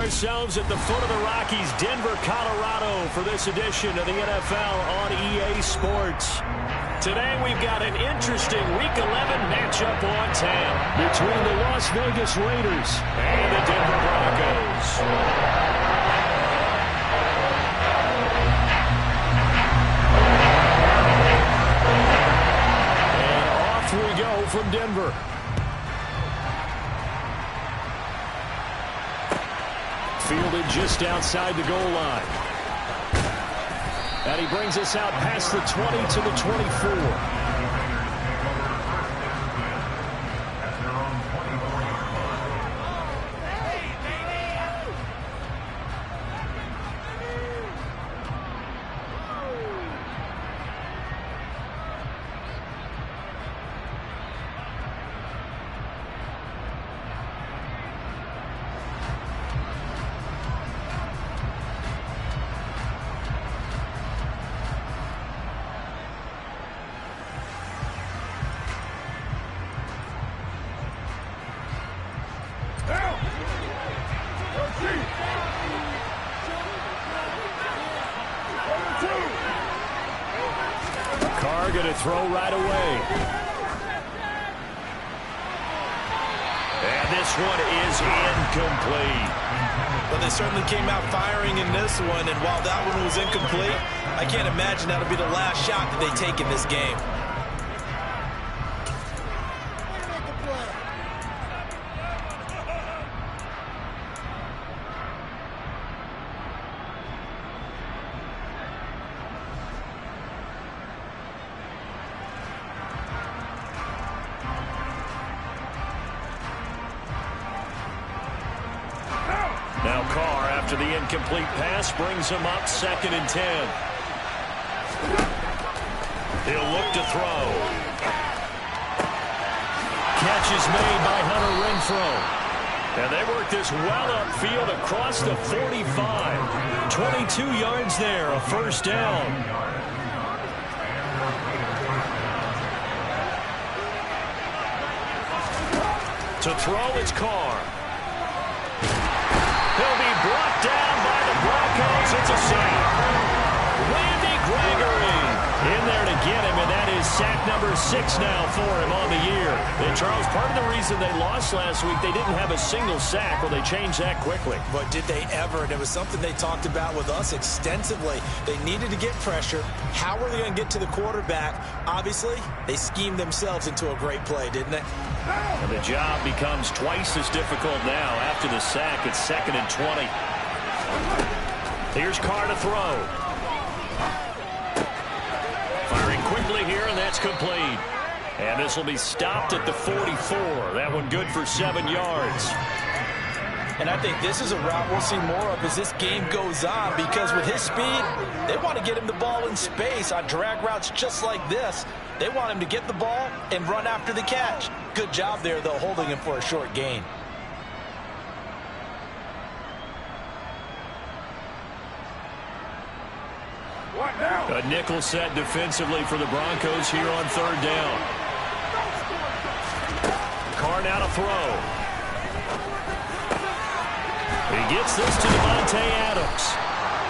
Ourselves at the foot of the Rockies, Denver, Colorado, for this edition of the NFL on EA Sports. Today we've got an interesting Week 11 matchup on tap between the Las Vegas Raiders and the Denver Broncos. And off we go from Denver. Fielded just outside the goal line. And he brings us out past the 20 to the 24. Carr going to throw right away. And this one is incomplete. Well, they certainly came out firing in this one, and while that one was incomplete, I can't imagine that'll be the last shot that they take in this game. Now Carr, after the incomplete pass, brings him up 2nd and 10. He'll look to throw. Catch is made by Hunter Renfrow. And they work this well upfield across the 45. 22 yards there, a first down. To throw, it's Carr. He'll be brought down by the Broncos. It's a sack. Randy Gregory in there to get him, and that is sack number 6 now for him on the year. And, Charles, part of the reason they lost last week, they didn't have a single sack. Well, they changed that quickly. But did they ever? And it was something they talked about with us extensively. They needed to get pressure. How were they going to get to the quarterback? Obviously, they schemed themselves into a great play, didn't they? And the job becomes twice as difficult now. After the sack, it's 2nd and 20. Here's Carr to throw. Firing quickly here, and that's complete. And this will be stopped at the 44. That one good for 7 yards. And I think this is a route we'll see more of as this game goes on, because with his speed, they want to get him the ball in space on drag routes just like this. They want him to get the ball and run after the catch. Good job there, though, holding him for a short gain. A nickel set defensively for the Broncos here on 3rd down. Carr now to throw. He gets this to Davante Adams.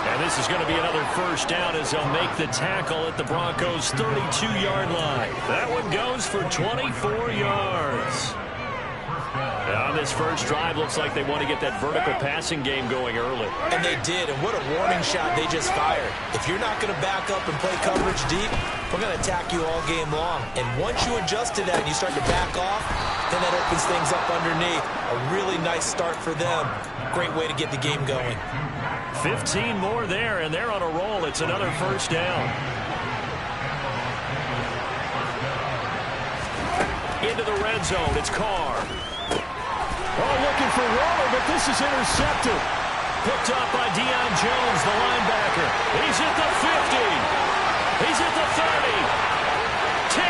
And this is going to be another first down as they'll make the tackle at the Broncos' 32-yard line. That one goes for 24 yards. On this first drive, looks like they want to get that vertical passing game going early. And they did, and what a warning shot they just fired. If you're not going to back up and play coverage deep, we're going to attack you all game long. And once you adjust to that and you start to back off, then that opens things up underneath. A really nice start for them. Great way to get the game going. 15 more there, and they're on a roll. It's another first down. Into the red zone, it's Carr. Oh, looking for Waller, but this is intercepted. Picked up by Deion Jones, the linebacker. He's at the 50. He's at the 30. 10.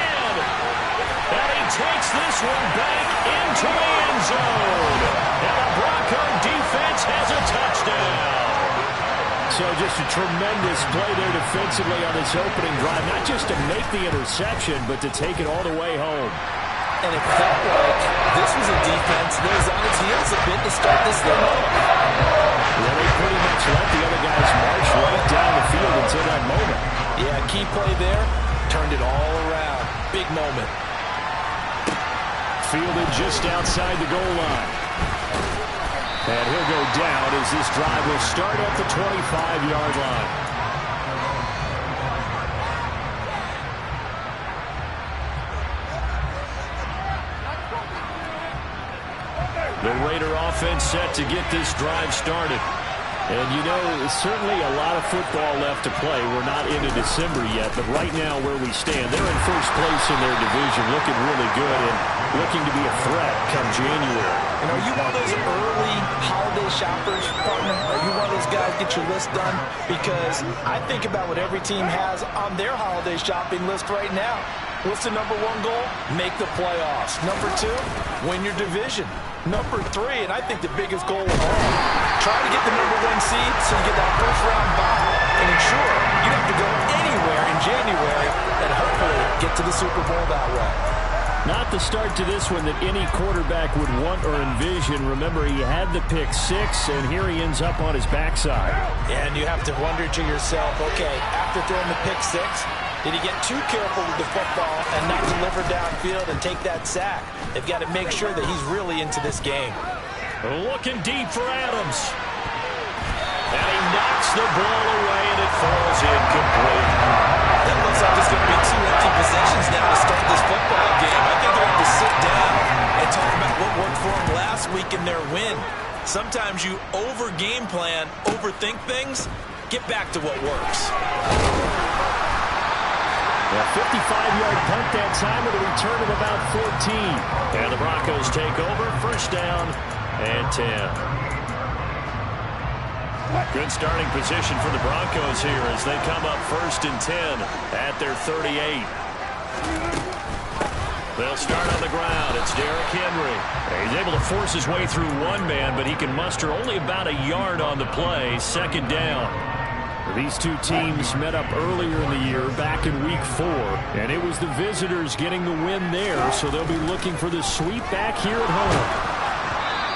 And he takes this one back into the end zone. And the Bronco defense has a touchdown. So just a tremendous play there defensively on this opening drive. Not just to make the interception, but to take it all the way home. And it felt like this was a defense that was on its heels a bit to start this thing off. key play there, turned it all around. Big moment. Fielded just outside the goal line. And he'll go down as this drive will start at the 25-yard line. The Raider offense set to get this drive started. And, you know, certainly a lot of football left to play. We're not into December yet, but right now where we stand, they're in first place in their division, looking really good and looking to be a threat come January. And are you one of those early holiday shoppers, partner? Are you one of those guys get your list done? Because I think about what every team has on their holiday shopping list right now. What's the number one goal? Make the playoffs. Number two, win your division. Number three, and I think the biggest goal of all, try to get the number one seed so you get that first-round bye and ensure you don't have to go anywhere in January and hopefully get to the Super Bowl that way. Not the start to this one that any quarterback would want or envision. Remember, he had the pick six, and here he ends up on his backside. And you have to wonder to yourself, okay, after throwing the pick six, did he get too careful with the football and not deliver downfield and take that sack? They've got to make sure that he's really into this game. Looking deep for Adams. And he knocks the ball away, and it falls incomplete. That looks like it's going to be 2 empty possessions now to start this football game. I think they're going to have to sit down and talk about what worked for them last week in their win. Sometimes you over-game plan, overthink things. Get back to what works. A 55-yard punt that time with a return of about 14. And the Broncos take over. First down and 10. Good starting position for the Broncos here as they come up first and 10 at their 38. They'll start on the ground. It's Derrick Henry. He's able to force his way through one man, but he can muster only about a yard on the play. Second down. These two teams met up earlier in the year, back in Week 4, and it was the visitors getting the win there, so they'll be looking for the sweep back here at home.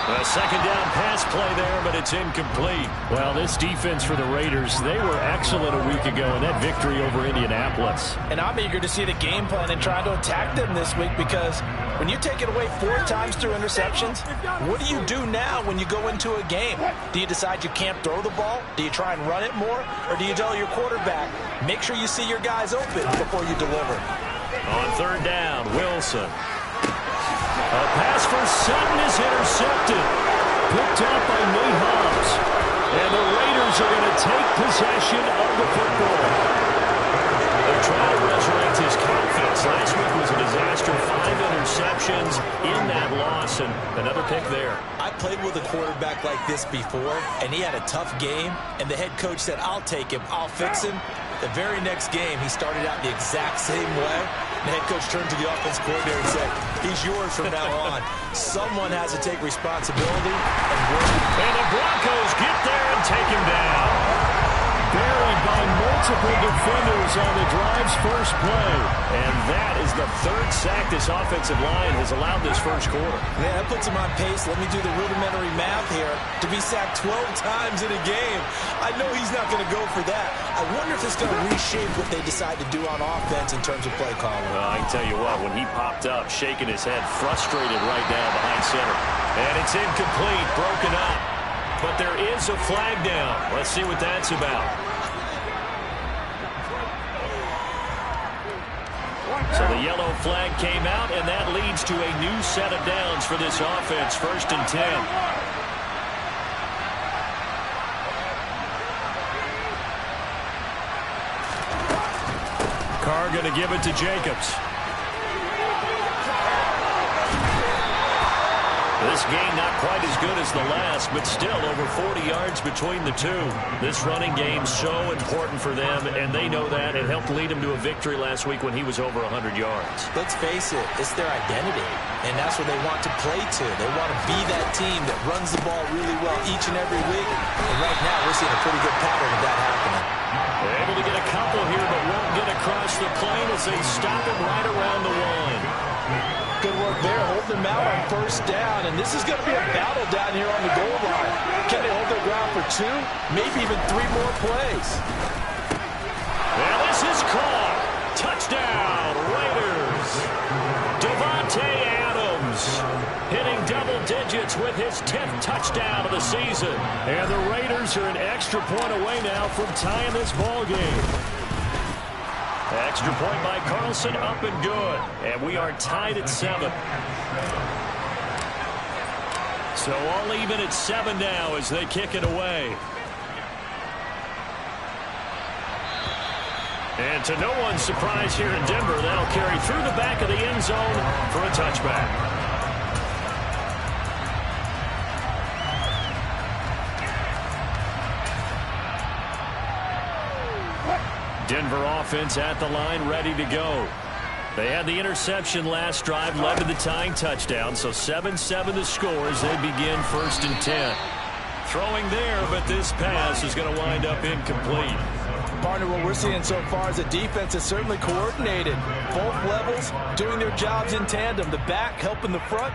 A second down pass play there, but it's incomplete. Well, this defense for the Raiders, they were excellent a week ago in that victory over Indianapolis. And I'm eager to see the game plan and try to attack them this week because when you take it away 4 times through interceptions, what do you do now when you go into a game? Do you decide you can't throw the ball? Do you try and run it more? Or do you tell your quarterback, make sure you see your guys open before you deliver? On third down, Wilson. A pass for Sutton is intercepted. Picked up by Nate Hobbs. And the Raiders are going to take possession of the football. They're trying to resurrect his confidence. Last week was a disaster. 5 interceptions in that loss, and another pick there. I played with a quarterback like this before, and he had a tough game, and the head coach said, I'll take him, I'll fix him. The very next game, he started out the exact same way. The head coach turned to the offense coordinator and said, he's yours from now on. Someone has to take responsibility and work. And the Broncos get there and take him down. Buried by multiple defenders on the drive's first play. And that is the 3rd sack this offensive line has allowed this first quarter. Yeah, that puts him on pace. Let me do the rudimentary math here. To be sacked 12 times in a game, I know he's not going to go for that. I wonder if it's going to reshape what they decide to do on offense in terms of play calling. Well, I can tell you what, when he popped up, shaking his head, frustrated right now behind center. And it's incomplete, broken up. But there is a flag down. Let's see what that's about. So the yellow flag came out, and that leads to a new set of downs for this offense. First and 10. Carr going to give it to Jacobs. This game not quite as good as the last, but still over 40 yards between the two. This running game so important for them, and they know that. It helped lead them to a victory last week when he was over 100 yards. Let's face it, it's their identity, and that's what they want to play to. They want to be that team that runs the ball really well each and every week, and right now we're seeing a pretty good pattern of that happening. They're able to get a couple here, but won't get across the plane as they stop him right around the one. Good work there, holding them out on first down, and this is going to be a battle down here on the goal line. Can they hold their ground for 2, maybe even 3 more plays? Well, this is called. digits with his 10th touchdown of the season. And the Raiders are an extra point away now from tying this ball game. Extra point by Carlson, up and good. And we are tied at 7. So all even at 7 now as they kick it away. And to no one's surprise here in Denver, that'll carry through the back of the end zone for a touchback. Denver offense at the line, ready to go. They had the interception last drive, led to the tying touchdown, so 7-7 the score as they begin 1st and 10. Throwing there, but this pass is going to wind up incomplete. Partner, what we're seeing so far is the defense is certainly coordinated. Both levels doing their jobs in tandem. The back helping the front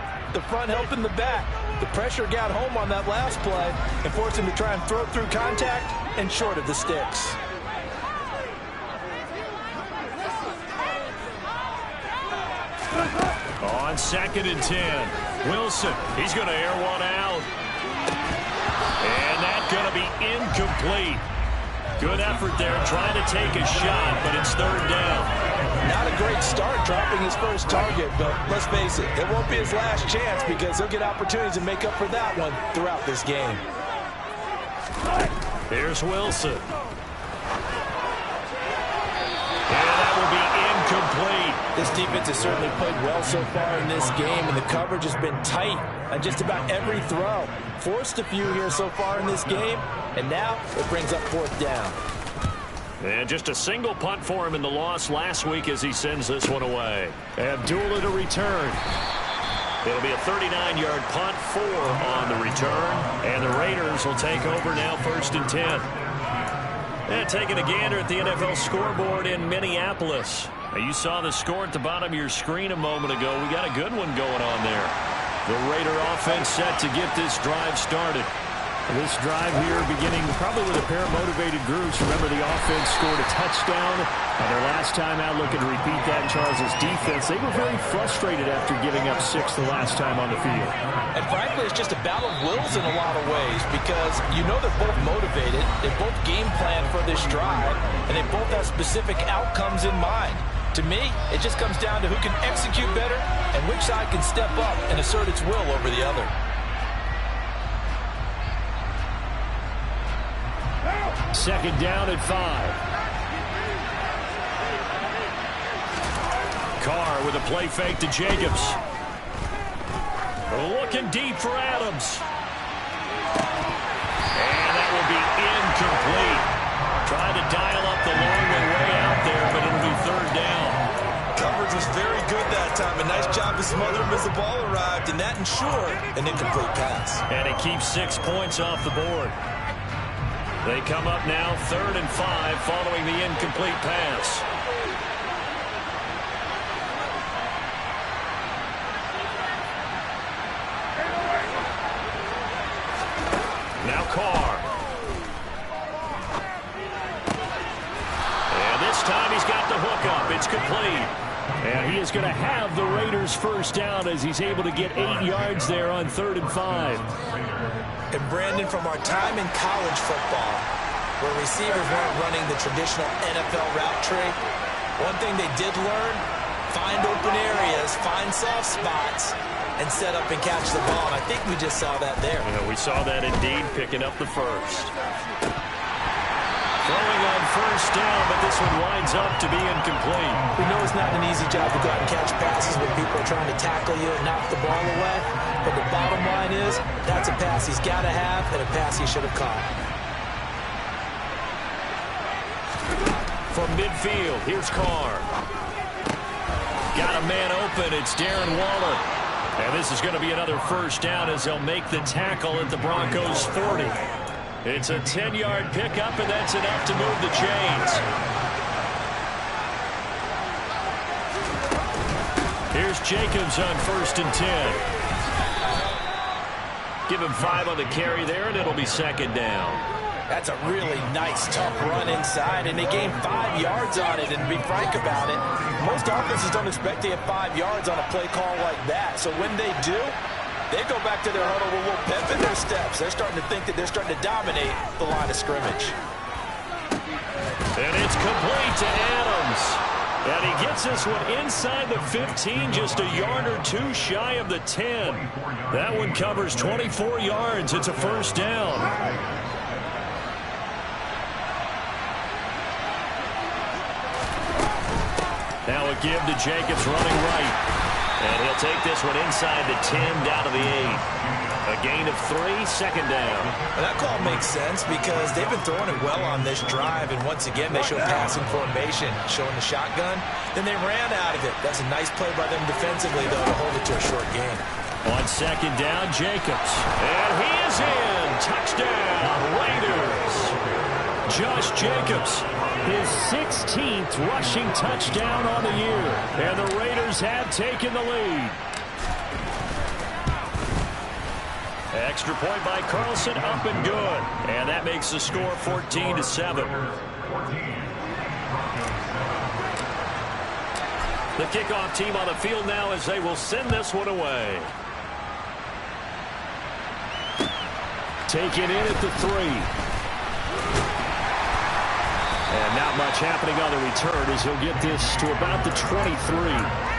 helping the back. The pressure got home on that last play and forced him to try and throw through contact and short of the sticks. On 2nd and 10, Wilson, he's going to air one out. And that's going to be incomplete. Good effort there, trying to take a shot, but it's 3rd down. Not a great start dropping his first target, but let's face it won't be his last chance because he'll get opportunities to make up for that one throughout this game. Here's Wilson. And that will be incomplete. This defense has certainly played well so far in this game, and the coverage has been tight on just about every throw. Forced a few here so far in this game, and now it brings up 4th down. And just a single punt for him in the loss last week as he sends this one away. Abdullah to return. It'll be a 39-yard punt, 4 on the return, and the Raiders will take over now 1st and 10. And taking a gander at the NFL scoreboard in Minneapolis. Now, you saw the score at the bottom of your screen a moment ago. We got a good one going on there. The Raider offense set to get this drive started. This drive here beginning probably with a pair of motivated groups. Remember, the offense scored a touchdown. And their last time out, looking to repeat that in Charles' defense. They were very frustrated after giving up 6 the last time on the field. And frankly, it's just a battle of wills in a lot of ways because you know they're both motivated. They both game plan for this drive, and they both have specific outcomes in mind. To me, it just comes down to who can execute better and which side can step up and assert its will over the other. Second down at 5. Carr with a play fake to Jacobs. Looking deep for Adams. And that will be incomplete. Trying to dial up the long way out there, but it'll be 3rd down. Coverage was very good that time. A nice job to smother him as the ball arrived, and that ensured an incomplete pass. And it keeps 6 points off the board. They come up now 3rd and 5 following the incomplete pass. Now Carr. And this time he's got the hook up. It's complete. And he is going to have the Raiders' 1st down as he's able to get 8 yards there on 3rd and 5. And Brandon, from our time in college football, where receivers weren't running the traditional NFL route tree, one thing they did learn, find open areas, find soft spots, and set up and catch the ball. And I think we just saw that there. Yeah, we saw that indeed, picking up the first. Throwing on 1st down, but this one winds up to be incomplete. We know it's not an easy job to go out and catch passes when people are trying to tackle you and knock the ball away. But the bottom line is, that's a pass he's got to have and a pass he should have caught. From midfield, here's Carr. Got a man open, it's Darren Waller. And this is going to be another 1st down as they'll make the tackle at the Broncos' 40. It's a 10-yard pickup, and that's enough to move the chains. Here's Jacobs on 1st and 10. Give him 5 on the carry there, and it'll be 2nd down. That's a really nice, tough run inside, and they gained 5 yards on it. And to be frank about it, most offenses don't expect to get 5 yards on a play call like that. So when they do, They go back to their huddle with a little pep in their steps. They're starting to think that they're starting to dominate the line of scrimmage. And it's complete to Adams. And he gets this one inside the 15, just a yard or two shy of the 10. That one covers 24 yards. It's a first down. Now a give to Jacobs running right. And he'll take this one inside the 10 down to the 8. A gain of 3, second down. Well, that call makes sense because they've been throwing it well on this drive, and once again they showed passing formation, showing the shotgun. Then they ran out of it. That's a nice play by them defensively, though, to hold it to a short gain. On second down, Jacobs. And he is in. Touchdown, Raiders. Josh Jacobs, his 16th rushing touchdown on the year. And the Raiders have taken the lead. Extra point by Carlson, up and good. And that makes the score 14-7. The kickoff team on the field now as they will send this one away. Taken in at the 3. And not much happening on the return as he'll get this to about the 23.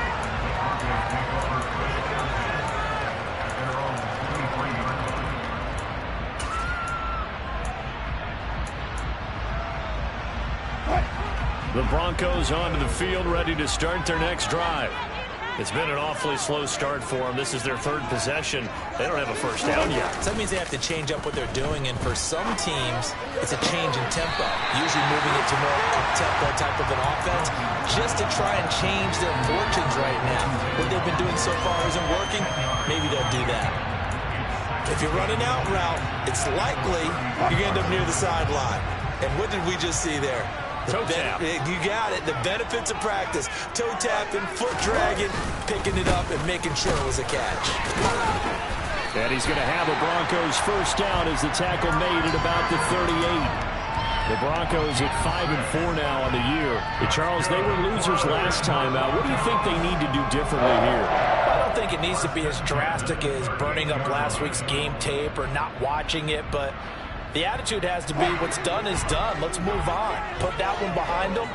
The Broncos onto the field, ready to start their next drive. It's been an awfully slow start for them. This is their third possession. They don't have a first down yet. So that means they have to change up what they're doing, and for some teams, it's a change in tempo, usually moving it to more up-tempo type of an offense, just to try and change their fortunes right now. What they've been doing so far isn't working. Maybe they'll do that. If you're running out route, it's likely you end up near the sideline. And what did we just see there? Toe tap. You got it. The benefits of practice. Toe tapping, foot dragging, picking it up, and making sure it was a catch. And he's going to have a Broncos first down as the tackle made at about the 38. The Broncos at 5-4 now on the year. Charles, they were losers last time out. What do you think they need to do differently here? I don't think it needs to be as drastic as burning up last week's game tape or not watching it, but the attitude has to be what's done is done. Let's move on. Put that one behind them,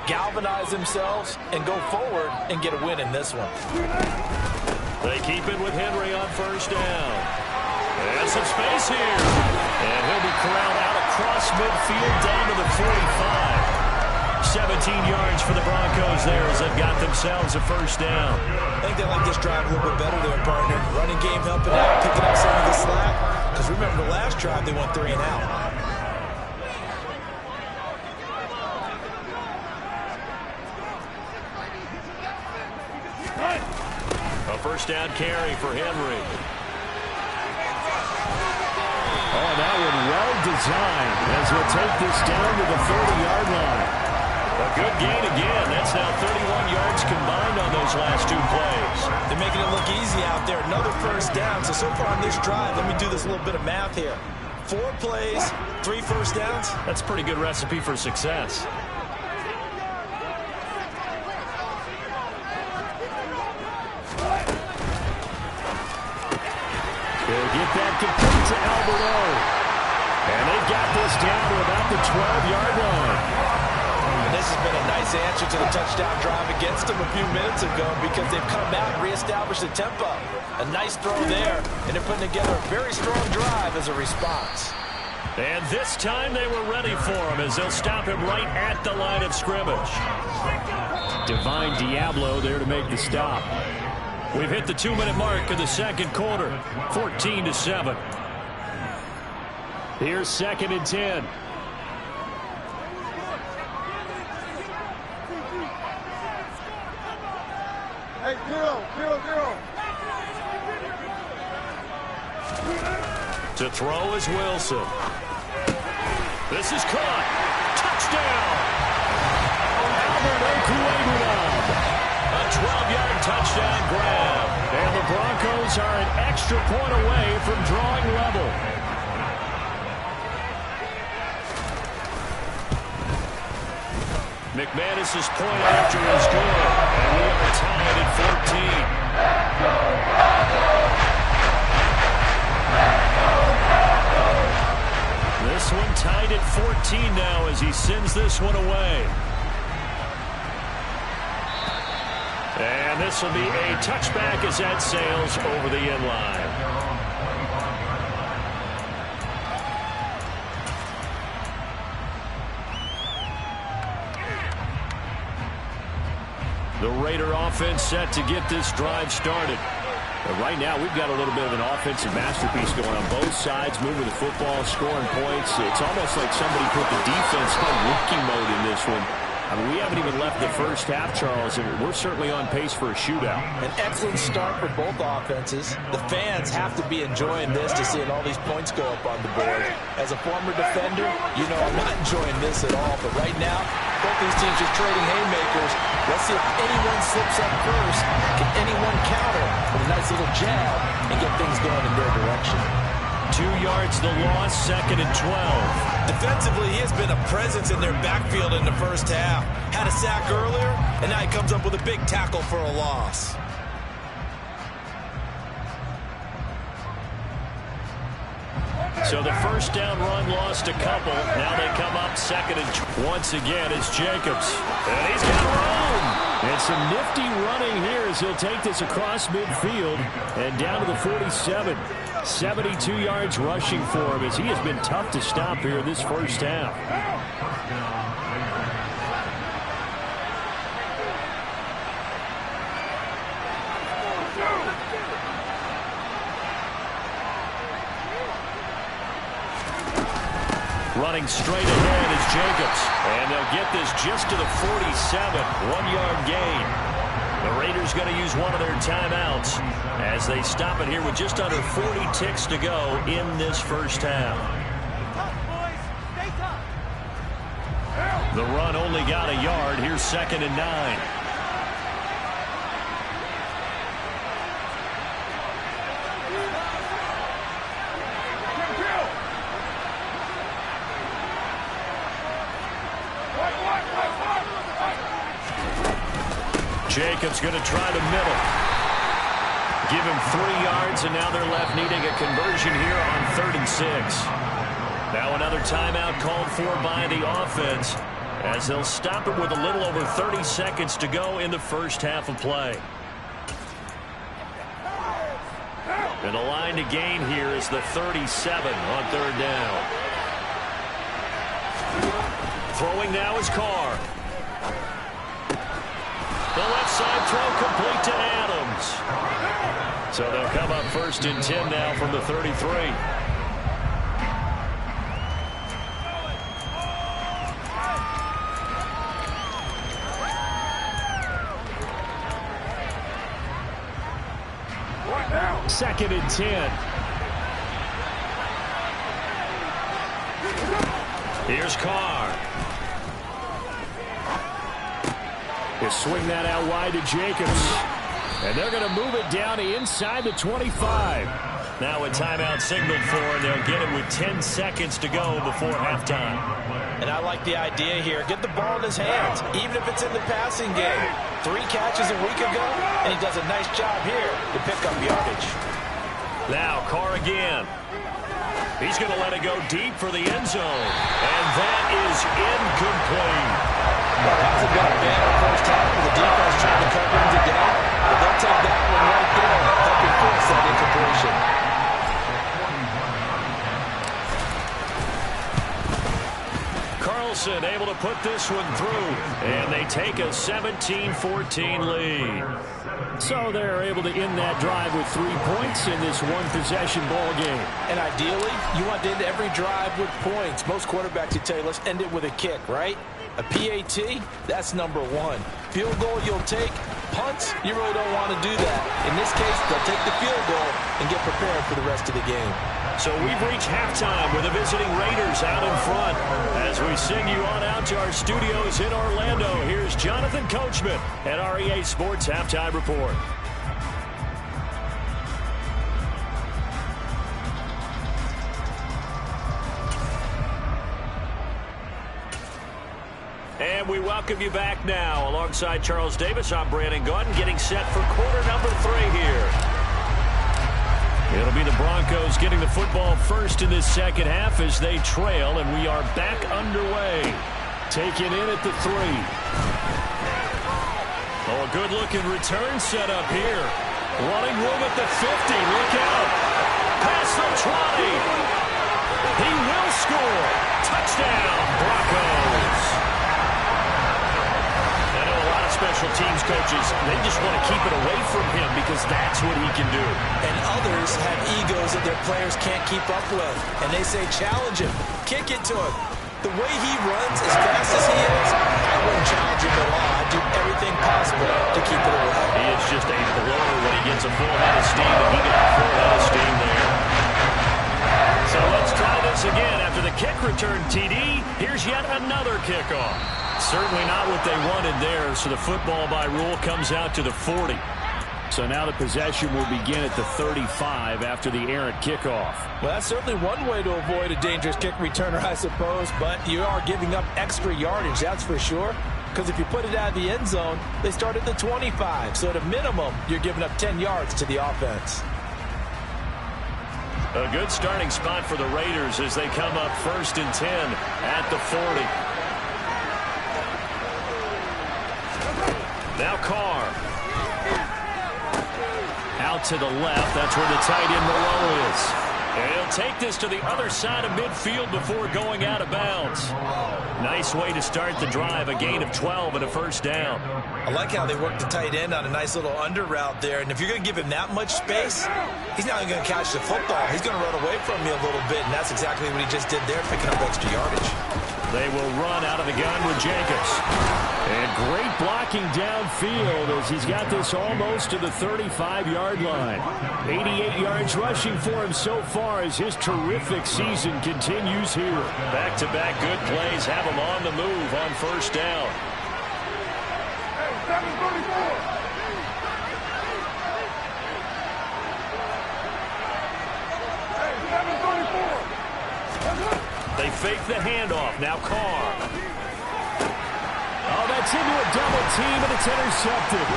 galvanize themselves, and go forward and get a win in this one. They keep it with Henry on first down. And some space here. And he'll be corralled out across midfield down to the 45. 17 yards for the Broncos there as they've got themselves a first down. I think they like this drive a little bit better there, partner. Running game helping out, picking up some of the slack. Because remember, the last drive they went 3 and out. A first down carry for Henry. Oh, that one well designed as we'll take this down to the 30-yard line. A good gain again. That's now 31 yards combined on those last 2 plays. They're making it look easy out there. Another first down. So far on this drive, let me do this little bit of math here. 4 plays, 3 first downs. That's a pretty good recipe for success. They'll get that complete to Alberto. And they've got this down to about the 12-yard line. And this has been a nice answer to the touchdown drive against them a few minutes ago because they've come out and reestablished the tempo. A nice throw there, and they're putting together a very strong drive as a response. And this time they were ready for him as they'll stop him right at the line of scrimmage. Divine Diablo there to make the stop. We've hit the 2-minute mark of the second quarter, 14-7. Here's 2nd and 10. Hey, 0-0-0. To throw is Wilson. This is caught. Touchdown. Albert Okwuegbunam. A 12-yard touchdown grab. And the Broncos are an extra point away from drawing level. McManus's point after is good. And we are tied at 14. This one tied at 14 now as he sends this one away. And this will be a touchback as that sails over the end line. The Raider offense set to get this drive started. But right now, we've got a little bit of an offensive masterpiece going on both sides, moving the football, scoring points. It's almost like somebody put the defense on rookie mode in this one. I mean, we haven't even left the first half, Charles, and we're certainly on pace for a shootout. An excellent start for both offenses. The fans have to be enjoying this to seeing all these points go up on the board. As a former defender, you know I'm not enjoying this at all. But right now, both these teams are trading haymakers. Let's see if anyone slips up first. Can anyone counter with a nice little jab and get things going in their direction? 2 yards the loss, 2nd and 12. Defensively, he has been a presence in their backfield in the first half. Had a sack earlier, and now he comes up with a big tackle for a loss. So the first down run lost a couple. Now they come up 2nd and once again it's Jacobs. And he's got room. And some nifty running here as he'll take this across midfield and down to the 47. 72 yards rushing for him as he has been tough to stop here in this first half. Running straight ahead is Jacobs. And they'll get this just to the 47. 1-yard gain. The Raiders going to use one of their timeouts as they stop it here with just under 40 ticks to go in this first half. The run only got a yard. Here's 2nd and 9. Jacobs going to try the middle. Give him 3 yards, and now they're left needing a conversion here on 3rd and 6. Now another timeout called for by the offense as they'll stop it with a little over 30 seconds to go in the first half of play. And the line to gain here is the 37 on 3rd down. Throwing now is Carr. The left side throw complete to Adams. So they'll come up 1st and 10 now from the 33. Second and 10. Here's Carr. He'll swing that out wide to Jacobs. And they're going to move it down to inside the 25. Now a timeout signaled for, and they'll get it with 10 seconds to go before halftime. And I like the idea here. Get the ball in his hands, even if it's in the passing game. 3 catches a week ago, and he does a nice job here to pick up yardage. Now Carr again. He's going to let it go deep for the end zone. And that is incomplete. Well, that hasn't been a bad first half for the defense trying to cover him today. But they'll take that one right there, helping force that incompletion. Carlson able to put this one through, and they take a 17-14 lead. So they're able to end that drive with 3 points in this one-possession ball game. And ideally, you want to end every drive with points. Most quarterbacks would tell you, let's end it with a kick, right? A PAT, that's number 1. Field goal you'll take. Punts, you really don't want to do that. In this case, they'll take the field goal and get prepared for the rest of the game. So we've reached halftime with the visiting Raiders out in front. As we send you on out to our studios in Orlando, here's Jonathan Coachman at REA Sports Halftime Report. And we welcome you back now. Alongside Charles Davis, I'm Brandon Gaudin, getting set for quarter number 3 here. It'll be the Broncos getting the football first in this second half as they trail, and we are back underway. Taken in at the 3. Oh, a good-looking return set up here. Running room at the 50. Look out. Past the 20. He will score. Touchdown, Broncos. I know a lot of special teams coaches, they just want to keep it away from him because that's what he can do. And others have egos that their players can't keep up with. And they say, challenge him. Kick it to him. The way he runs as fast as he is, I wouldn't challenge him at all. I'd do everything possible to keep it away. He is just a blower when he gets a full head of steam, and he got a full head of steam there. So let's try this again. After the kick return TD, here's yet another kickoff. Certainly not what they wanted there, so the football by rule comes out to the 40. So now the possession will begin at the 35 after the errant kickoff. Well, that's certainly one way to avoid a dangerous kick returner, I suppose, but you are giving up extra yardage, that's for sure. Because if you put it out of the end zone, they start at the 25. So at a minimum, you're giving up 10 yards to the offense. A good starting spot for the Raiders as they come up 1st and 10 at the 40. Now Carr. Out to the left. That's where the tight end Moreau is. And he'll take this to the other side of midfield before going out of bounds. Nice way to start the drive. A gain of 12 and a first down. I like how they work the tight end on a nice little under route there. And if you're going to give him that much space, he's not going to catch the football. He's going to run away from you a little bit. And that's exactly what he just did there, picking up extra yardage. They will run out of the gun with Jacobs. And great blocking downfield as he's got this almost to the 35-yard line. 88 yards rushing for him so far as his terrific season continues here. Back-to-back good plays have him on the move on first down. They fake the handoff. Now Carr. Oh, that's into a double team, and it's intercepted.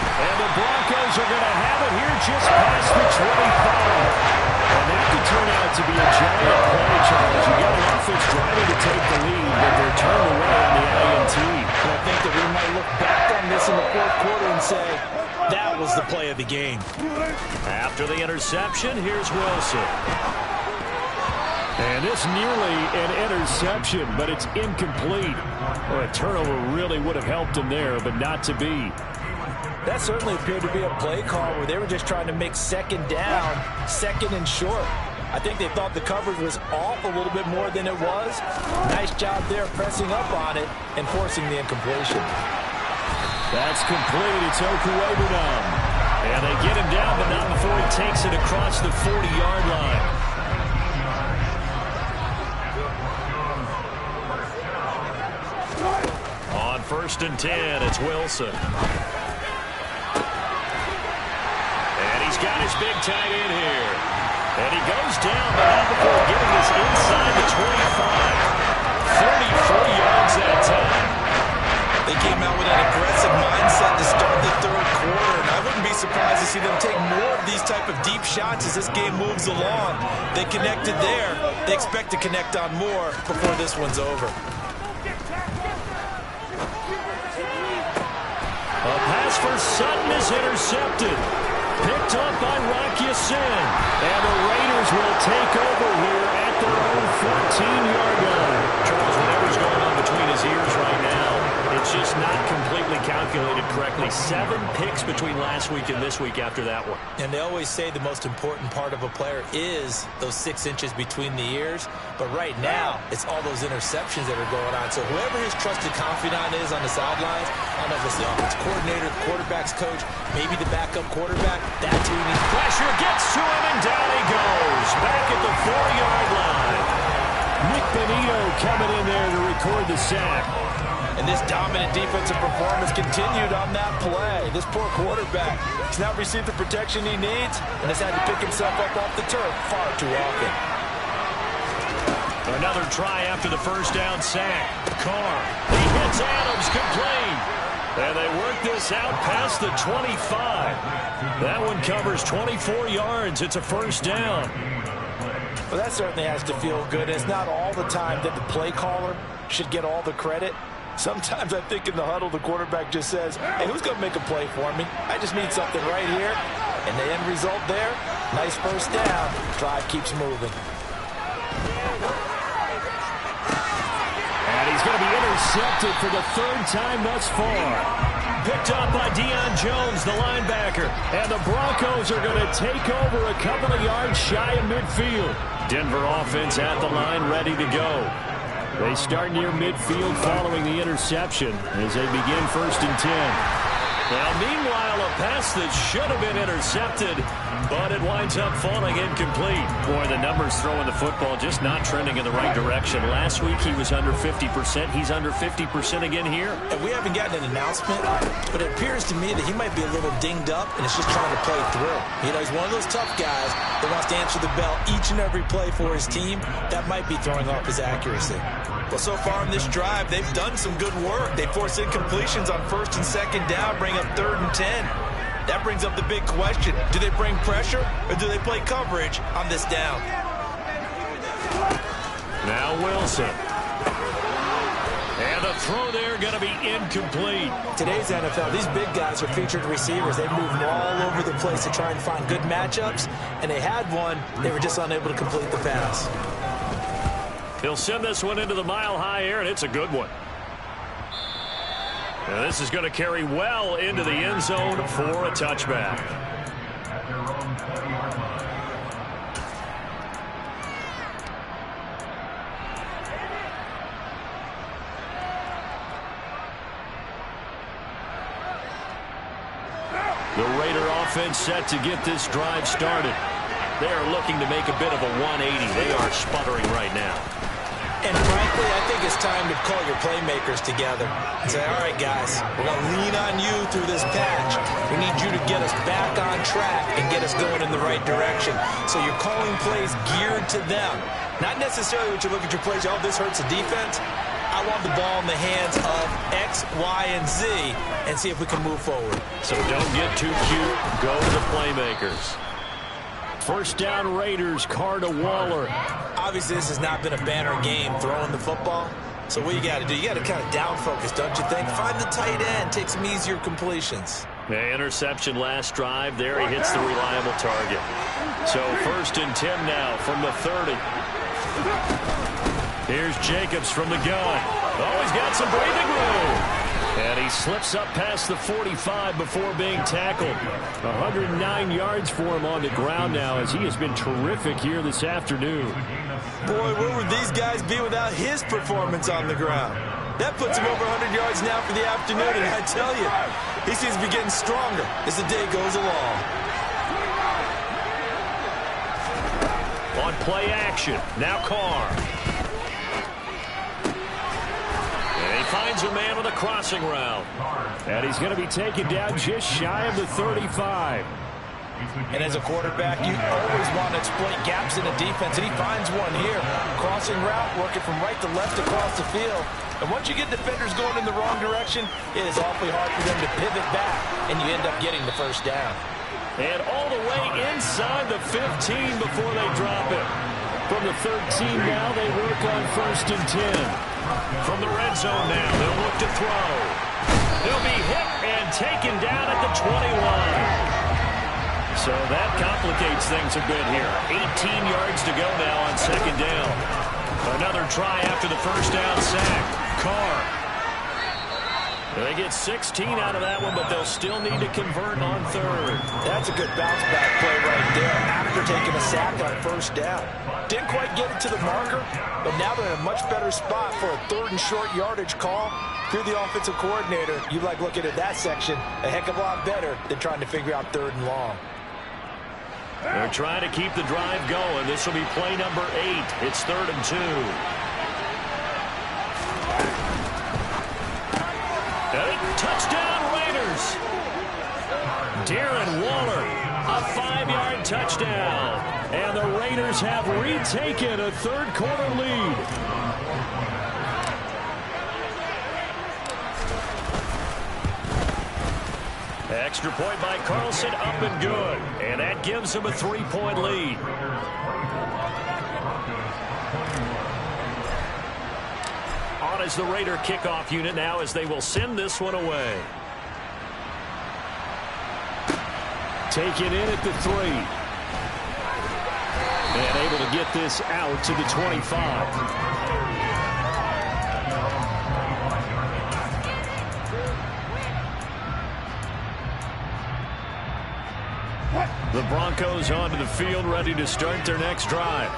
And the Broncos are going to have it here just past the 25. And that could turn out to be a giant play, Charles. You got an offense driving to take the lead, but they're turned away on the INT. And I think that we might look back on this in the 4th quarter and say, that was the play of the game. After the interception, here's Wilson. And it's nearly an interception, but it's incomplete. Well, a turnover really would have helped him there, but not to be. That certainly appeared to be a play call where they were just trying to make second down, second and short. I think they thought the coverage was off a little bit more than it was. Nice job there pressing up on it and forcing the incompletion. That's complete. It's Okuwebunam. And they get him down, but not before he takes it across the 40-yard line. On 1st and 10, it's Wilson. And he's got his big tight end here. And he goes down, but not before getting this inside the 25. 34 yards that time. They came out with an aggressive mindset to start the 3rd quarter, and I wouldn't be surprised to see them take more of these type of deep shots as this game moves along. They connected there. They expect to connect on more before this one's over. A pass for Sutton is intercepted. Picked up by Rock Ya-Sin. And the Raiders will take over here at their own 14-yard line. Charles, whatever's going on between his ears right now, it's just not completely calculated correctly. 7 picks between last week and this week after that one. And they always say the most important part of a player is those 6 inches between the ears. But right now, it's all those interceptions that are going on. So whoever his trusted confidant is on the sidelines, I don't know if it's the offense coordinator, the quarterback's coach, maybe the backup quarterback, that's who he needs. Pressure gets to him, and down he goes. Back at the 40-yard line. Nick Benito coming in there to record the sack. And this dominant defensive performance continued on that play. This poor quarterback has not received the protection he needs and has had to pick himself up off the turf far too often. Another try after the first down sack. Carr. He hits Adams complete. And they work this out past the 25. That one covers 24 yards. It's a first down. Well, that certainly has to feel good. It's not all the time that the play caller should get all the credit. Sometimes I think in the huddle, the quarterback just says, hey, who's going to make a play for me? I just need something right here. And the end result there, nice first down. Drive keeps moving. And he's going to be intercepted for the third time thus far. Picked up by Deion Jones, the linebacker. And the Broncos are going to take over a couple of yards shy of midfield. Denver offense at the line, ready to go. They start near midfield following the interception as they begin 1st and 10. Now, meanwhile, a pass that should have been intercepted, but it winds up falling incomplete. Boy, the numbers throwing the football just not trending in the right direction. Last week, he was under 50%. He's under 50% again here. And we haven't gotten an announcement, but it appears to me that he might be a little dinged up and is just trying to play through. You know, he's one of those tough guys that wants to answer the bell each and every play for his team. That might be throwing off his accuracy. Well, so far in this drive, they've done some good work. They forced incompletions on 1st and 2nd down, bring up 3rd and 10. That brings up the big question. Do they bring pressure or do they play coverage on this down? Now Wilson. And the throw there going to be incomplete. Today's NFL, these big guys are featured receivers. They move all over the place to try and find good matchups, and they had one. They were just unable to complete the pass. He'll send this one into the mile-high air, and it's a good one. Now this is going to carry well into the end zone for a touchback. The Raider offense set to get this drive started. They are looking to make a bit of a 180. They are sputtering right now. And frankly, I think it's time to call your playmakers together and say, all right, guys, we're going to lean on you through this patch. We need you to get us back on track and get us going in the right direction. So you're calling plays geared to them. Not necessarily what you look at your plays, oh, this hurts the defense. I want the ball in the hands of X, Y, and Z and see if we can move forward. So don't get too cute. Go to the playmakers. First down Raiders, Carr to Waller. Obviously, this has not been a banner game throwing the football. So what you got to do, you got to kind of down focus, don't you think? Find the tight end, take some easier completions. Yeah, interception last drive. There he hits the reliable target. So 1st and 10 now from the 30. Here's Jacobs from the gun. Oh, he's got some breathing room. And he slips up past the 45 before being tackled. 109 yards for him on the ground now as he has been terrific here this afternoon. Boy, where would these guys be without his performance on the ground? That puts him over 100 yards now for the afternoon, and I tell you, he seems to be getting stronger as the day goes along. On play action, now Carr. Finds a man with a crossing route. And he's going to be taken down just shy of the 35. And as a quarterback, you always want to exploit gaps in the defense, and he finds one here. Crossing route, working from right to left across the field. And once you get defenders going in the wrong direction, it is awfully hard for them to pivot back, and you end up getting the first down. And all the way inside the 15 before they drop it. From the 13 now, they work on 1st and 10. From the red zone now, they'll look to throw. They'll be hit and taken down at the 21. So that complicates things a bit here. 18 yards to go now on 2nd down. Another try after the first down sack. Carr. They get 16 out of that one, but they'll still need to convert on 3rd. That's a good bounce-back play right there after taking a sack on 1st down. Didn't quite get it to the marker, but now they're in a much better spot for a 3rd and short yardage call. If you're the offensive coordinator, you like looking at that section a heck of a lot better than trying to figure out 3rd and long. They're trying to keep the drive going. This will be play number 8. It's 3rd and 2. Touchdown Raiders. Darren Waller, a 5-yard touchdown. And the Raiders have retaken a 3rd quarter lead. extra point by Carlson, up and good. And that gives them a 3-point lead. On is the Raider kickoff unit now as they will send this one away. Taken in at the 3. And able to get this out to the 25. The Broncos onto the field, ready to start their next drive.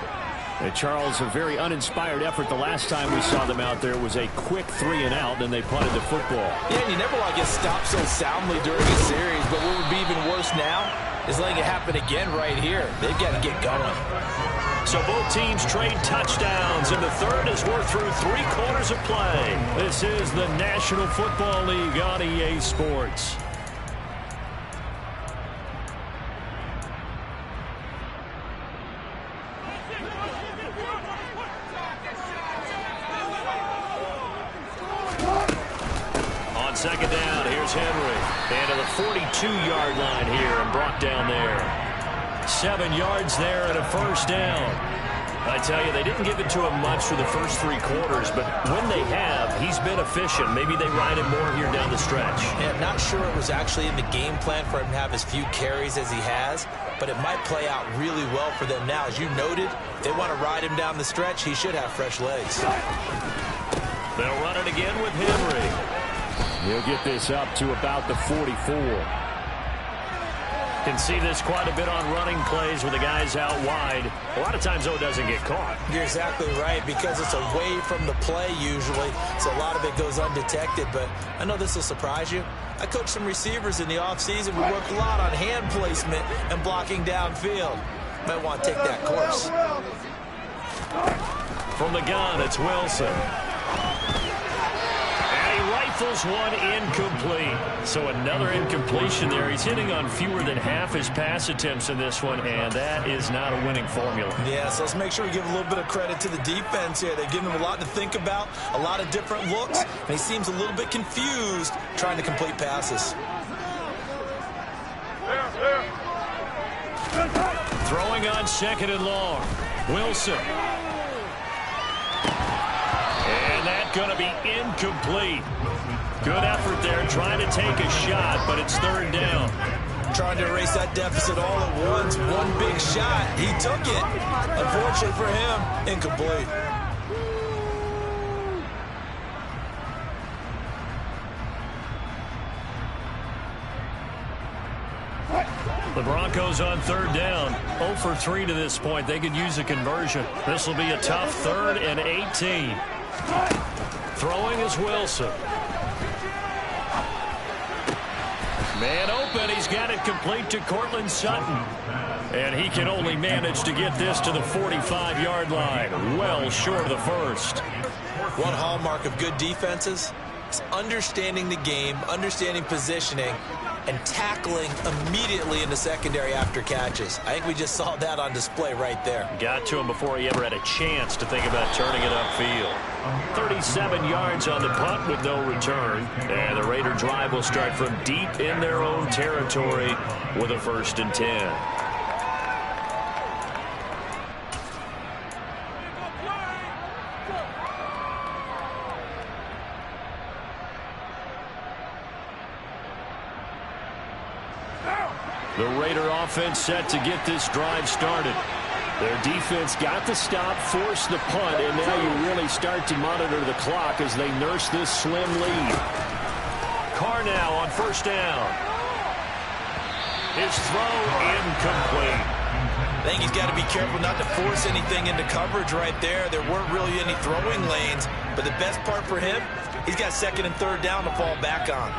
And Charles, a very uninspired effort the last time we saw them out there. It was a quick 3-and-out, and they punted the football. Yeah, and you never want to get stopped so soundly during a series, but what would be even worse now is letting it happen again right here. They've got to get going. So both teams trade touchdowns, and the third as we're through 3 quarters of play. This is the National Football League on EA Sports. Second down, here's Henry. And to the 42-yard line here and brought down there. 7 yards there and a first down. I tell you, they didn't give it to him much for the first 3 quarters, but when they have, he's been efficient. Maybe they ride him more here down the stretch. Yeah, not sure it was actually in the game plan for him to have as few carries as he has, but it might play out really well for them now. As you noted, if they want to ride him down the stretch, he should have fresh legs. They'll run it again with Henry. He'll get this up to about the 44. Can see this quite a bit on running plays with the guys out wide. A lot of times, though, it doesn't get caught. You're exactly right, because it's away from the play usually, so a lot of it goes undetected. But I know this will surprise you. I coached some receivers in the offseason. We worked a lot on hand placement and blocking downfield. Might want to take that course. From the gun, it's Wilson. Rifles one incomplete. So another incompletion there. He's hitting on fewer than half his pass attempts in this one, and that is not a winning formula. Yeah, so let's make sure we give a little bit of credit to the defense here. They've given him a lot to think about, a lot of different looks, and he seems a little bit confused trying to complete passes. Throwing on second and long. Wilson. And that's going to be incomplete. Good effort there, trying to take a shot, but it's third down. Trying to erase that deficit all at once. One big shot. He took it. Unfortunately for him, incomplete. The Broncos on third down. 0 for 3 to this point. They could use a conversion. This will be a tough 3rd and 18. Throwing is Wilson. Man open. He's got it complete to Courtland Sutton. And he can only manage to get this to the 45-yard line. Well short of the first. One hallmark of good defenses is understanding the game, understanding positioning, and tackling immediately in the secondary after catches. I think we just saw that on display right there. Got to him before he ever had a chance to think about turning it upfield. 37 yards on the punt with no return. And the Raider drive will start from deep in their own territory with a 1st and 10. The Raider offense set to get this drive started. Their defense got the stop, forced the punt, and now you really start to monitor the clock as they nurse this slim lead. Carr now on 1st down. His throw incomplete. I think he's got to be careful not to force anything into coverage right there. There weren't really any throwing lanes, but the best part for him, he's got 2nd and 3rd down to fall back on.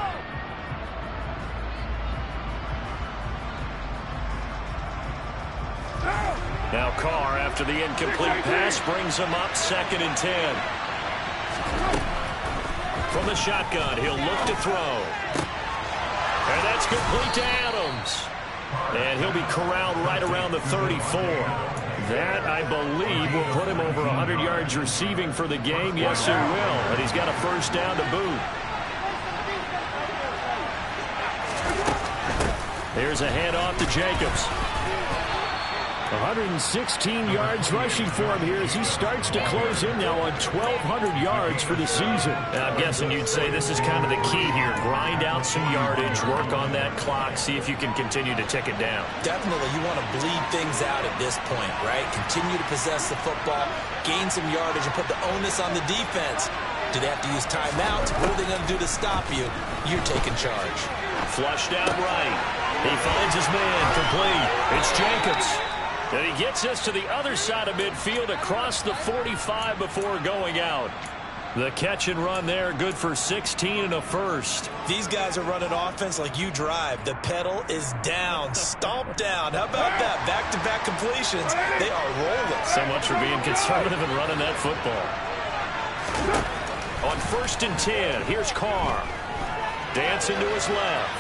Now Carr, after the incomplete pass, brings him up 2nd and 10. From the shotgun, he'll look to throw. And that's complete to Adams. And he'll be corralled right around the 34. That, I believe, will put him over 100 yards receiving for the game. Yes, it will. And he's got a 1st down to boot. Here's a handoff to Jacobs. 116 yards rushing for him here as he starts to close in now on 1,200 yards for the season. I'm guessing you'd say this is kind of the key here. Grind out some yardage, work on that clock, see if you can continue to tick it down. Definitely, you want to bleed things out at this point, right? Continue to possess the football, gain some yardage, and put the onus on the defense. Do they have to use timeouts? What are they going to do to stop you? You're taking charge. Flushed out right. He finds his man complete. It's Jacobs. And he gets us to the other side of midfield across the 45 before going out. The catch and run there, good for 16 and a first. These guys are running offense like you drive. The pedal is down, stomp down. How about that? Back-to-back completions. They are rolling. So much for being conservative and running that football. On 1st and 10, here's Carr. Dancing to his left.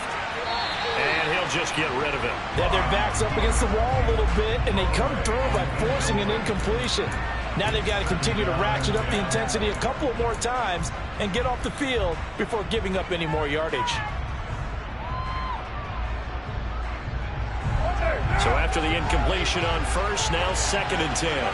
And he'll just get rid of it. They have their backs up against the wall a little bit, and they come through by forcing an incompletion. Now they've got to continue to ratchet up the intensity a couple of more times and get off the field before giving up any more yardage. So after the incompletion on 1st, now 2nd and 10.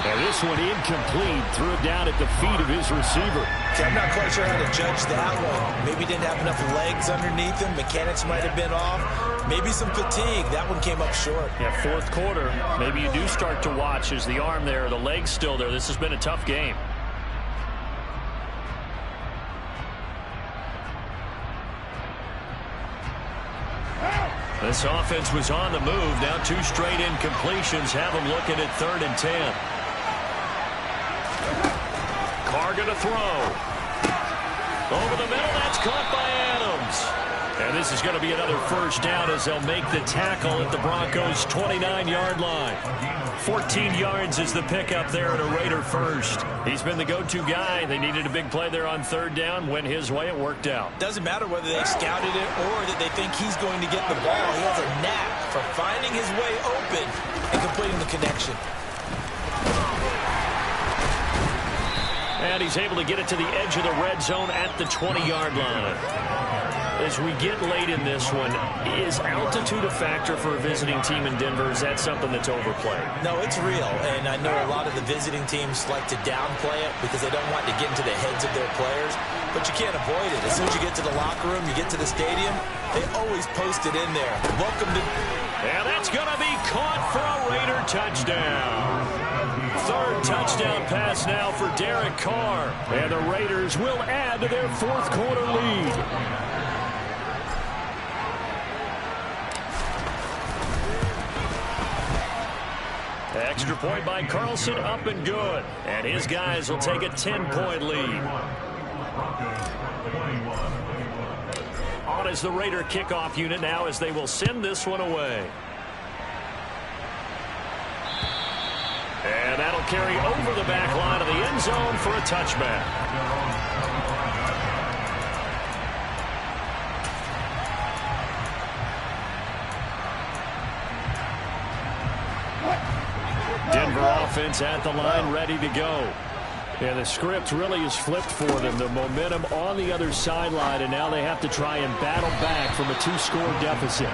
And this one incomplete. Threw it down at the feet of his receiver. I'm not quite sure how to judge that one. Maybe didn't have enough legs underneath him. Mechanics might have been off. Maybe some fatigue. That one came up short. Yeah, 4th quarter. Maybe you do start to watch as the arm there, the leg's still there. This has been a tough game. This offense was on the move. Now 2 straight incompletions have them looking at 3rd and 10. Carr going to throw. Over the middle, that's caught by Adams. And this is going to be another first down as they'll make the tackle at the Broncos' 29-yard line. 14 yards is the pickup there at a Raider first. He's been the go-to guy. They needed a big play there on 3rd down. Went his way. It worked out. Doesn't matter whether they scouted it or that they think he's going to get the ball. He has a knack for finding his way open and completing the connection. And he's able to get it to the edge of the red zone at the 20-yard line. As we get late in this one, is altitude a factor for a visiting team in Denver? Is that something that's overplayed? No, it's real, and I know a lot of the visiting teams like to downplay it because they don't want to get into the heads of their players, but you can't avoid it. As soon as you get to the locker room, you get to the stadium, they always post it in there. Welcome to... And that's going to be caught for a Raider touchdown. 3rd touchdown pass now for Derek Carr. And the Raiders will add to their 4th quarter lead. Extra point by Carlson, up and good. And his guys will take a 10-point lead. On is the Raider kickoff unit now as they will send this one away. And that'll carry over the back line of the end zone for a touchback. Denver offense at the line, ready to go. And the script really is flipped for them. The momentum on the other sideline, and now they have to try and battle back from a 2-score deficit.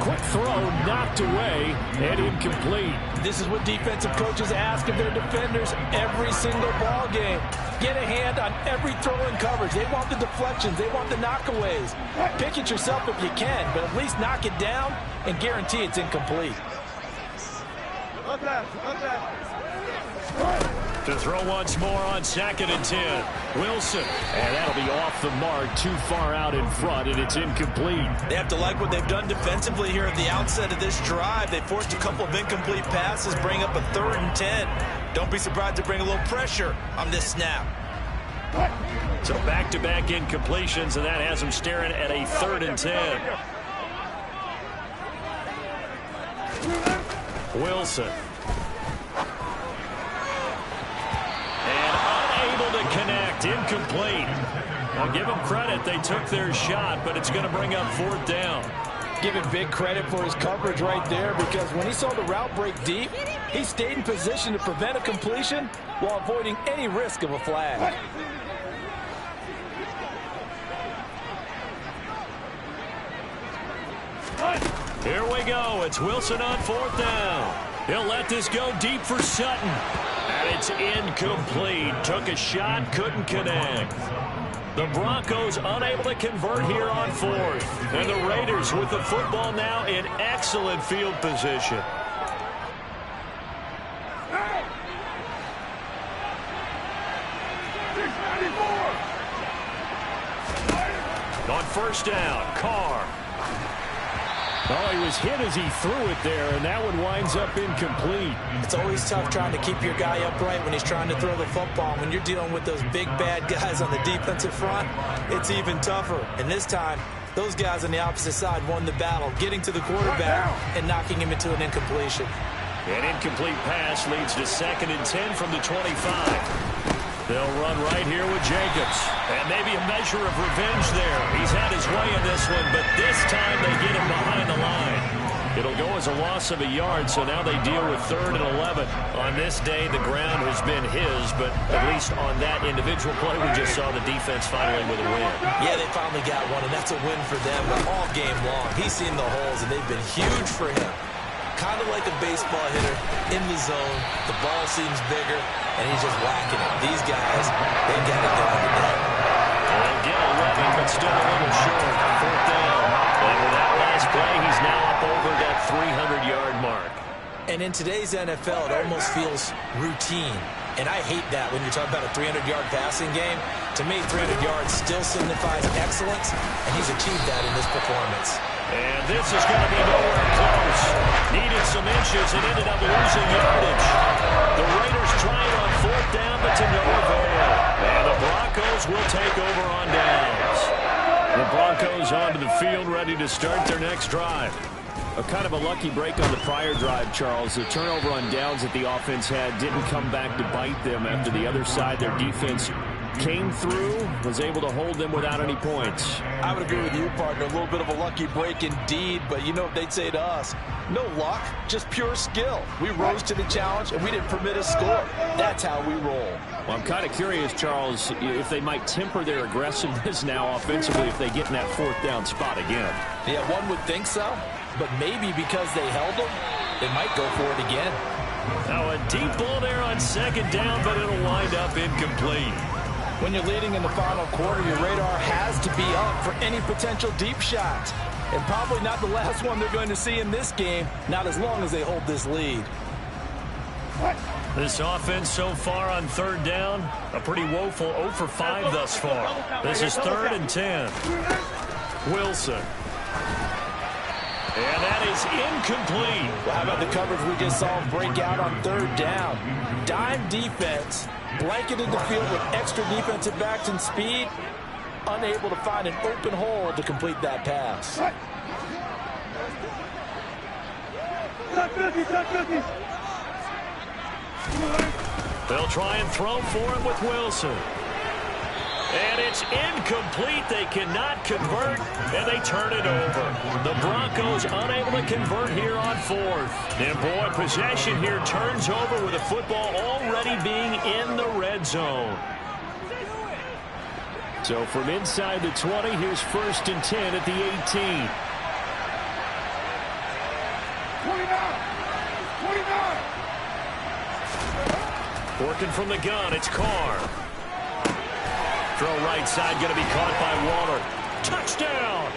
Quick throw knocked away and incomplete. This is what defensive coaches ask of their defenders every single ball game. Get a hand on every throw in coverage. They want the deflections. They want the knockaways. Pick it yourself if you can, but at least knock it down and guarantee it's incomplete. To throw once more on 2nd and 10. Wilson. And that'll be off the mark, too far out in front, and it's incomplete. They have to like what they've done defensively here at the outset of this drive. They forced a couple of incomplete passes, bring up a 3rd and 10. Don't be surprised to bring a little pressure on this snap. So back-to-back incompletions, and that has them staring at a 3rd and 10. Wilson. And unable to connect. Incomplete. I'll give them credit. They took their shot, but it's going to bring up 4th down. give him big credit for his coverage right there, because when he saw the route break deep, he stayed in position to prevent a completion while avoiding any risk of a flag. Here we go. It's Wilson on 4th down. He'll let this go deep for Sutton. And it's incomplete. Took a shot, couldn't connect. The Broncos unable to convert here on 4th. And the Raiders with the football now in excellent field position. On 1st down, Carr. Oh, he was hit as he threw it there, and that one winds up incomplete. It's always tough trying to keep your guy upright when he's trying to throw the football. When you're dealing with those big, bad guys on the defensive front, it's even tougher. And this time, those guys on the opposite side won the battle, getting to the quarterback and knocking him into an incompletion. An incomplete pass leads to 2nd and 10 from the 25. They'll run right here with Jacobs. And maybe a measure of revenge there. He's had his way in this one, but this time they get him behind the line. It'll go as a loss of a yard, so now they deal with 3rd and 11. On this day, the ground has been his, but at least on that individual play, we just saw the defense finally with a win. Yeah, they finally got one, and that's a win for them. But all game long, he's seen the holes, and they've been huge for him. Kind of like a baseball hitter in the zone. The ball seems bigger, and he's just whacking it. These guys, they got it going today. They'll get 11, but still a little short. 4th down. And with that last play, he's now up over that 300-yard mark. And in today's NFL, it almost feels routine. And I hate that when you're talking about a 300-yard passing game. To me, 300 yards still signifies excellence, and he's achieved that in this performance. And this is going to be nowhere close. Needed some inches and ended up losing yardage. The Raiders trying on 4th down, but to no avail. And the Broncos will take over on downs. The Broncos onto the field, ready to start their next drive. A kind of a lucky break on the prior drive, Charles. The turnover on downs that the offense had didn't come back to bite them after the other side. Their defense came through, was able to hold them without any points. I would agree with you, partner. A little bit of a lucky break indeed, but you know what they'd say to us? No luck, just pure skill. We rose to the challenge, and we didn't permit a score. That's how we roll. Well, I'm kind of curious, Charles, if they might temper their aggressiveness now offensively if they get in that 4th down spot again. Yeah, one would think so, but maybe because they held them, they might go for it again. Now a deep ball there on 2nd down, but it'll wind up incomplete. When you're leading in the final quarter, your radar has to be up for any potential deep shots. And probably not the last one they're going to see in this game, not as long as they hold this lead. This offense so far on 3rd down, a pretty woeful 0 for 5 thus far. This is 3rd and 10. Wilson. And that is incomplete. Well, how about the coverage we just saw break out on 3rd down? Dime defense, blanketed the field with extra defensive backs and speed, unable to find an open hole to complete that pass. They'll try and throw for it with Wilson. And it's incomplete. They cannot convert, and they turn it over. The Broncos unable to convert here on 4th. And boy, possession here turns over with the football already being in the red zone. So from inside the 20, here's 1st and 10 at the 18. 29. Working from the gun, it's Carr. Throw right side, going to be caught by Waller. Touchdown!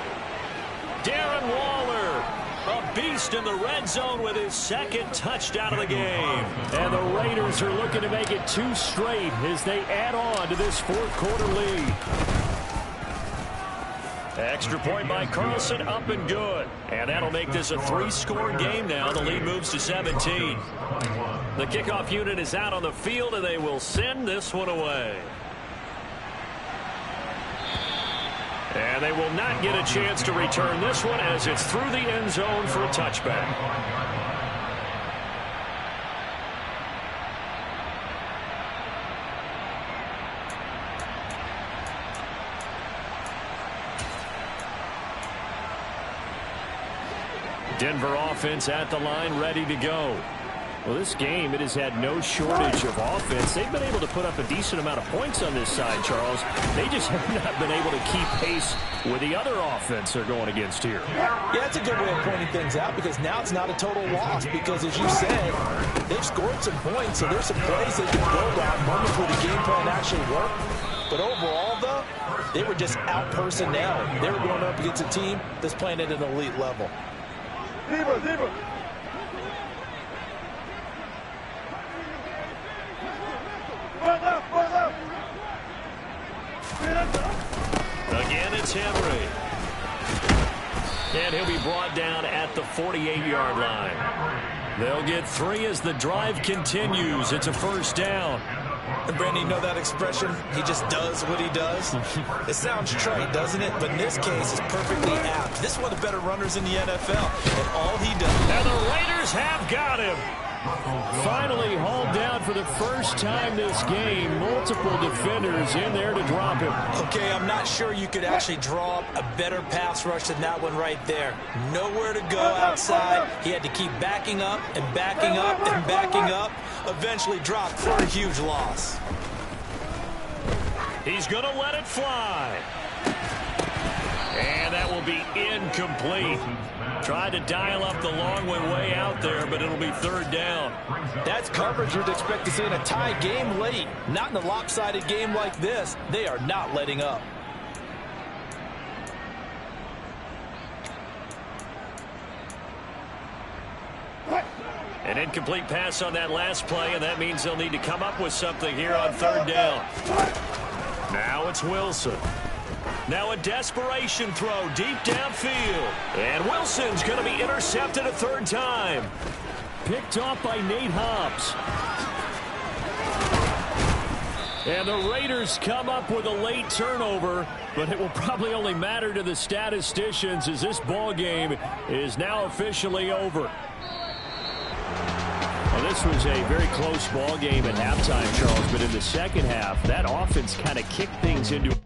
Darren Waller, a beast in the red zone with his 2nd touchdown of the game. And the Raiders are looking to make it 2 straight as they add on to this 4th quarter lead. Extra point by Carlson, up and good. And that'll make this a 3-score game now. The lead moves to 17. The kickoff unit is out on the field, and they will send this one away. And they will not get a chance to return this one as it's through the end zone for a touchback. Denver offense at the line, ready to go. Well, this game, it has had no shortage of offense. They've been able to put up a decent amount of points on this side, Charles. They just have not been able to keep pace with the other offense they're going against here. Yeah, that's a good way of pointing things out, because now it's not a total loss, because as you said, they've scored some points, so there's some plays they can build on, moments where the game plan actually worked. But overall, though, they were just out-personnel. They were going up against a team that's playing at an elite level. Zebra. Again, it's Henry. And he'll be brought down at the 48-yard line. They'll get 3 as the drive continues. It's a first down. And Brandon, you know that expression? He just does what he does? It sounds trite, doesn't it? But in this case, it's perfectly apt. This is one of the better runners in the NFL. And all he does... And the Raiders have got him. Finally hauled down for the first time this game. Multiple defenders in there to drop him. Okay, I'm not sure you could actually draw up a better pass rush than that one right there. Nowhere to go outside. He had to keep backing up and backing up and backing up. Eventually dropped for a huge loss. He's going to let it fly. And that will be incomplete. Tried to dial up the long way out there, but it'll be third down. That's coverage you'd expect to see in a tie game late. Not in a lopsided game like this. They are not letting up. An incomplete pass on that last play, and that means they'll need to come up with something here on third down. Now it's Wilson. Now a desperation throw deep downfield. And Wilson's going to be intercepted a third time. Picked off by Nate Hobbs. And the Raiders come up with a late turnover, but it will probably only matter to the statisticians as this ball game is now officially over. Well, this was a very close ball game at halftime, Charles, but in the second half, that offense kind of kicked things into